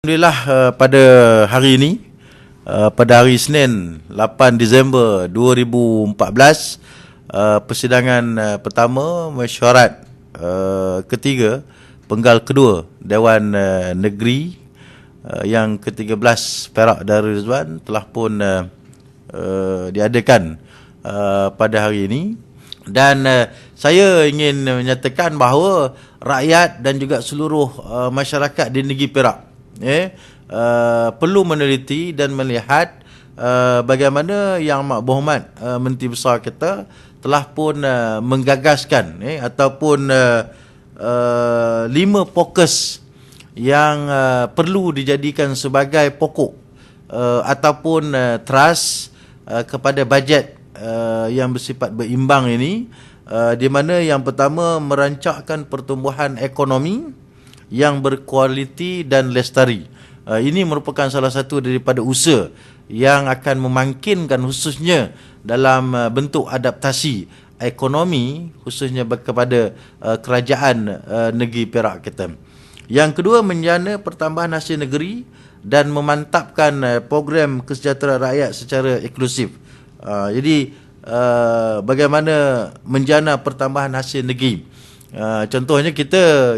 Alhamdulillah, pada hari ini, pada hari Isnin 8 Disember 2014, persidangan pertama mesyuarat ketiga penggal kedua Dewan Negeri yang ke-13 Perak Darul Rizwan telah pun diadakan pada hari ini. Dan saya ingin menyatakan bahawa rakyat dan juga seluruh masyarakat di negeri Perak perlu meneliti dan melihat bagaimana Yang Amat Berhormat Menteri Besar kita telah pun menggagaskan ataupun 5 fokus yang perlu dijadikan sebagai pokok ataupun trust kepada bajet yang bersifat berimbang ini, di mana yang pertama merancangkan pertumbuhan ekonomi yang berkualiti dan lestari. Ini merupakan salah satu daripada usaha yang akan memangkinkan khususnya dalam bentuk adaptasi ekonomi khususnya kepada kerajaan negeri Perak kita. Yang kedua, menjana pertambahan hasil negeri dan memantapkan program kesejahteraan rakyat secara inklusif. Jadi bagaimana menjana pertambahan hasil negeri? Contohnya kita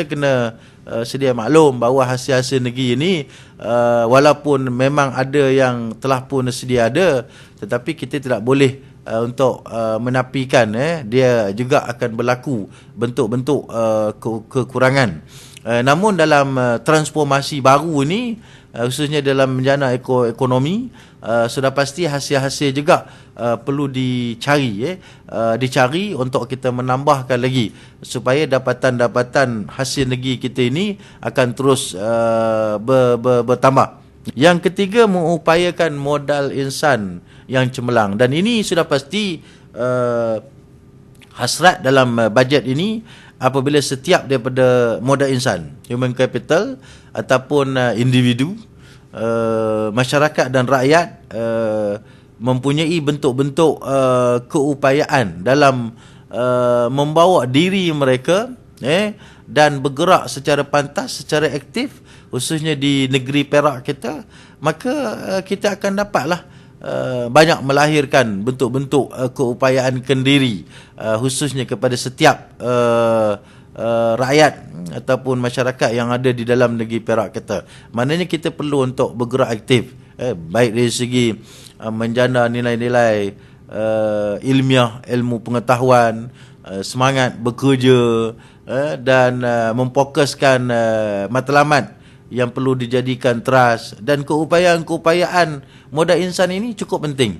kena sedia maklum bahawa hasil-hasil negeri ini walaupun memang ada yang telah pun sedia ada, tetapi kita tidak boleh untuk menafikan dia juga akan berlaku bentuk-bentuk kekurangan. Namun dalam transformasi baru ini, khususnya dalam menjana ekonomi, sudah pasti hasil-hasil juga perlu dicari untuk kita menambahkan lagi supaya dapatan-dapatan hasil negeri kita ini akan terus bertambah. Yang ketiga, mengupayakan modal insan yang cemerlang, dan ini sudah pasti hasrat dalam bajet ini apabila setiap daripada modal insan, human capital ataupun individu, masyarakat dan rakyat mempunyai bentuk-bentuk keupayaan dalam membawa diri mereka dan bergerak secara pantas, secara aktif khususnya di negeri Perak kita, maka kita akan dapatlah banyak melahirkan bentuk-bentuk keupayaan kendiri khususnya kepada setiap rakyat ataupun masyarakat yang ada di dalam negeri Perak kita. Maknanya kita perlu untuk bergerak aktif, baik dari segi menjana nilai-nilai ilmiah, ilmu pengetahuan, semangat bekerja, dan memfokuskan matlamat yang perlu dijadikan trust, dan keupayaan modal insan ini cukup penting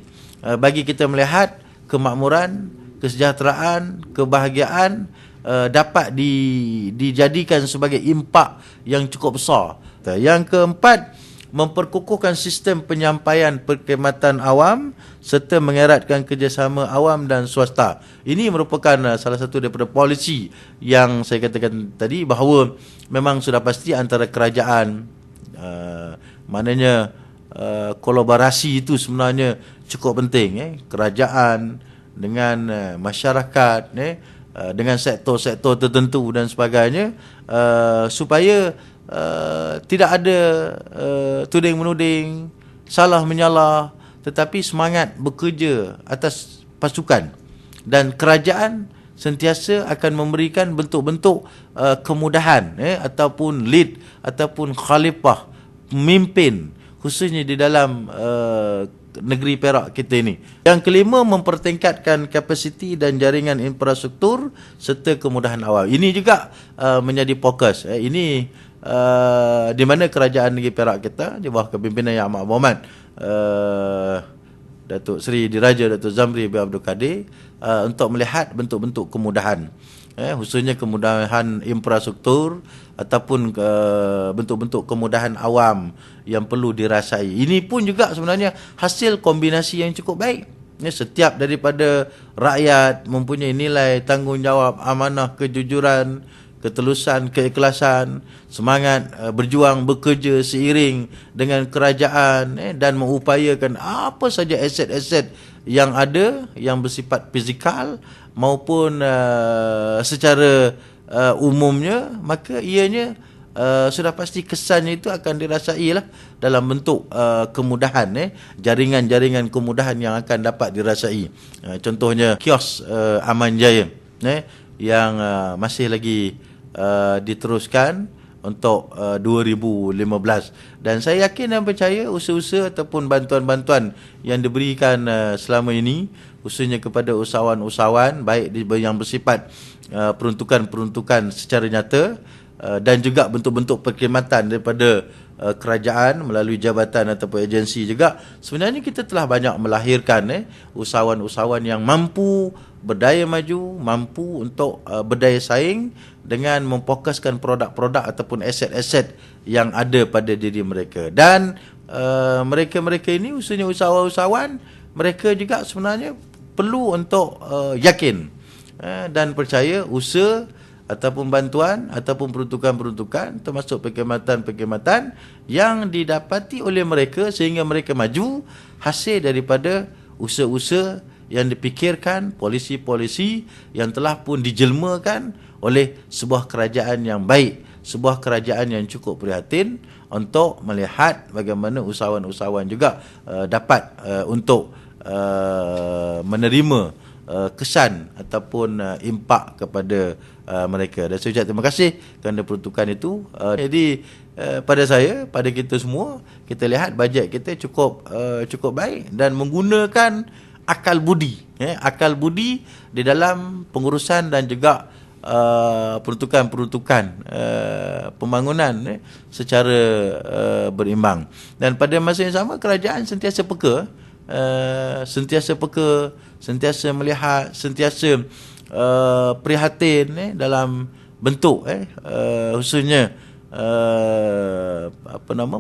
bagi kita melihat kemakmuran, kesejahteraan, kebahagiaan dapat dijadikan sebagai impak yang cukup besar. Yang keempat, memperkukuhkan sistem penyampaian perkhidmatan awam serta mengeratkan kerjasama awam dan swasta. Ini merupakan salah satu daripada polisi yang saya katakan tadi bahawa memang sudah pasti antara kerajaan, maknanya kolaborasi itu sebenarnya cukup penting, kerajaan dengan masyarakat, dengan sektor-sektor tertentu dan sebagainya, supaya tidak ada tuding-menuding, salah menyalah, tetapi semangat bekerja atas pasukan, dan kerajaan sentiasa akan memberikan bentuk-bentuk kemudahan ataupun lead ataupun khalifah pemimpin khususnya di dalam negeri Perak kita ini. Yang kelima, mempertingkatkan kapasiti dan jaringan infrastruktur serta kemudahan awam. Ini juga menjadi fokus. Ini di mana kerajaan negeri Perak kita di bawah kepimpinan Yang Amat Berhormat Datuk Seri Diraja Datuk Zamri bin Abdul Kadir untuk melihat bentuk-bentuk kemudahan, khususnya kemudahan infrastruktur ataupun bentuk-bentuk kemudahan awam yang perlu dirasai. Ini pun juga sebenarnya hasil kombinasi yang cukup baik. Setiap daripada rakyat mempunyai nilai tanggungjawab, amanah, kejujuran, ketulusan, keikhlasan, semangat berjuang bekerja seiring dengan kerajaan, dan mengupayakan apa saja aset-aset yang ada yang bersifat fizikal maupun secara umumnya, maka ianya sudah pasti kesannya itu akan dirasai lah dalam bentuk kemudahan, jaringan-jaringan kemudahan yang akan dapat dirasai. Contohnya kios Aman Jaya yang masih lagi diteruskan untuk 2015, dan saya yakin dan percaya usaha-usaha ataupun bantuan-bantuan yang diberikan selama ini, khususnya kepada usahawan-usahawan baik yang bersifat peruntukan-peruntukan secara nyata dan juga bentuk-bentuk perkhidmatan daripada kerajaan melalui jabatan ataupun agensi juga, sebenarnya kita telah banyak melahirkan usahawan-usahawan yang mampu berdaya maju, mampu untuk berdaya saing dengan memfokuskan produk-produk ataupun aset-aset yang ada pada diri mereka. Dan mereka-mereka ini, khususnya usahawan-usahawan, mereka juga sebenarnya perlu untuk yakin dan percaya usaha ataupun bantuan ataupun peruntukan-peruntukan, termasuk perkhidmatan-perkhidmatan yang didapati oleh mereka sehingga mereka maju, hasil daripada usaha-usaha yang dipikirkan, polisi-polisi yang telah pun dijelmakan oleh sebuah kerajaan yang baik, sebuah kerajaan yang cukup prihatin untuk melihat bagaimana usahawan-usahawan juga dapat untuk menerima kesan ataupun impak kepada mereka. Dan saya ucap terima kasih kerana peruntukan itu. Jadi pada saya, pada kita semua, kita lihat bajet kita cukup baik dan menggunakan akal budi, akal budi di dalam pengurusan dan juga peruntukan-peruntukan pembangunan secara berimbang. Dan pada masa yang sama, kerajaan sentiasa peka, sentiasa melihat, sentiasa prihatin dalam bentuk khususnya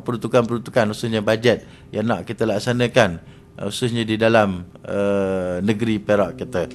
peruntukan-peruntukan, khususnya bajet yang nak kita laksanakan, khususnya di dalam negeri Perak kita.